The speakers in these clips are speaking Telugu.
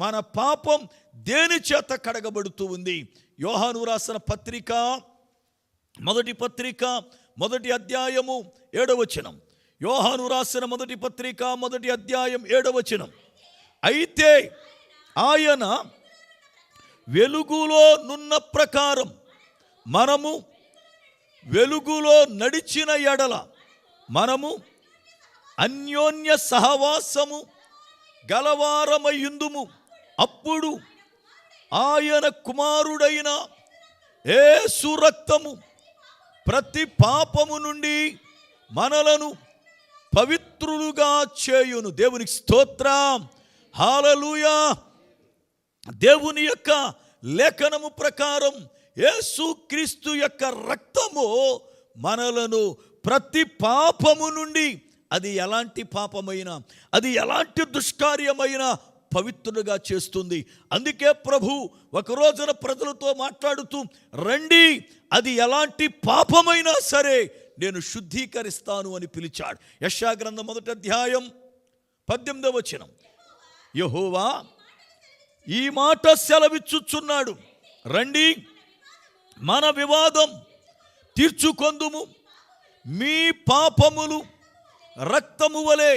మన పాపం దేని చేత కడగబడుతూ ఉంది? యోహాను రాసిన పత్రిక, మొదటి పత్రిక, మొదటి అధ్యాయము 7వ వచనం. యోహాను రాసిన మొదటి పత్రిక, మొదటి అధ్యాయం 7వ వచనం. అయితే ఆయన వెలుగులో నున్న ప్రకారం మనము వెలుగులో నడిచిన ఎడల మనము అన్యోన్య సహవాసము గలవారమయుందుము. అప్పుడు ఆయన కుమారుడైన యేసు రక్తము ప్రతి పాపము నుండి మనలను పవిత్రులుగా చేయును. దేవునికి స్తోత్రం, హల్లెలూయా. దేవుని యొక్క లేఖనము ప్రకారం యేసు క్రీస్తు యొక్క రక్తము మనలను ప్రతి పాపము నుండి, అది ఎలాంటి పాపమైనా, అది ఎలాంటి దుష్కార్యమైనా పవిత్రులుగా చేస్తుంది. అందుకే ప్రభు ఒక రోజున ప్రజలతో మాట్లాడుతూ, రండి, అది ఎలాంటి పాపమైనా సరే నేను శుద్ధీకరిస్తాను అని పిలిచాడు. యెషయా గ్రంథం 1వ అధ్యాయం 18వ వచనం. యెహోవా ఈ మాట సెలవిచ్చుచున్నాడు, రండి మన వివాదం తీర్చుకొందుము. మీ పాపములు రక్తము వలె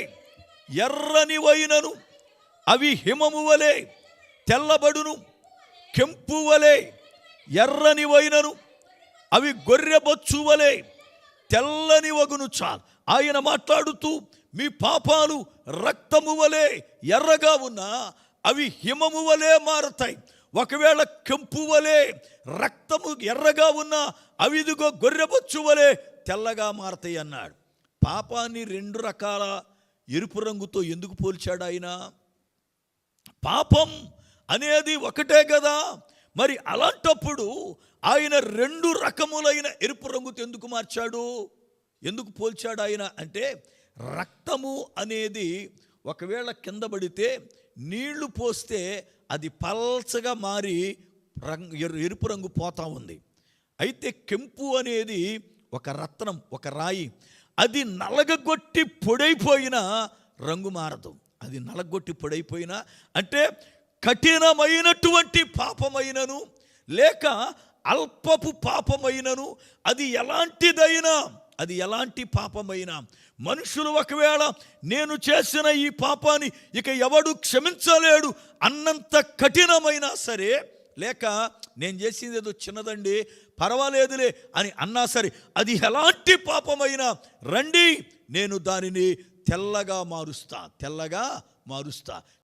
ఎర్రనివైనను అవి హిమము వలె తెల్లబడును. కెంపు వలె ఎర్రనివైనను అవి గొర్రెబొచ్చు వలె తెల్లని వగును. చాలు. ఆయన మాట్లాడుతూ, మీ పాపాలు రక్తము వలె ఎర్రగా ఉన్నా అవి హిమము వలె మారతాయి. ఒకవేళ కెంపు వలె రక్తము ఎర్రగా ఉన్నా అవి ఇదిగో గొర్రెబొచ్చు వలె తెల్లగా మారతాయి అన్నాడు. పాపాన్ని 2 రకాల ఎరుపు రంగుతో ఎందుకు పోల్చాడు ఆయన? పాపం అనేది ఒకటే కదా. మరి అలాంటప్పుడు ఆయన 2 రకములైన ఎరుపు రంగుతో ఎందుకు మార్చాడు, ఎందుకు పోల్చాడు ఆయన అంటే, రక్తము అనేది ఒకవేళ కింద పడితే నీళ్లు పోస్తే అది పల్చగా మారి ఎరుపు రంగు పోతా ఉంది. అయితే కెంపు అనేది ఒక రత్నం, ఒక రాయి, అది నలగగొట్టి పొడైపోయినా రంగు మారదు. అది నలగొట్టి పొడైపోయినా అంటే కఠినమైనటువంటి పాపమైనను లేక అల్పపు పాపమైనను, అది ఎలాంటిదైనా, అది ఎలాంటి పాపమైనా, మనుషులు ఒకవేళ నేను చేసిన ఈ పాపాన్ని ఇక ఎవడు క్షమించలేడు అన్నంత కఠినమైనా సరే, లేక నేను చేసింది ఏదో చిన్నదండి పర్వాలేదులే అని అన్నా సరే, అది ఎలాంటి పాపమైనా రండి నేను దానిని తెల్లగా మారుస్తా, తెల్లగా మారుస్తా.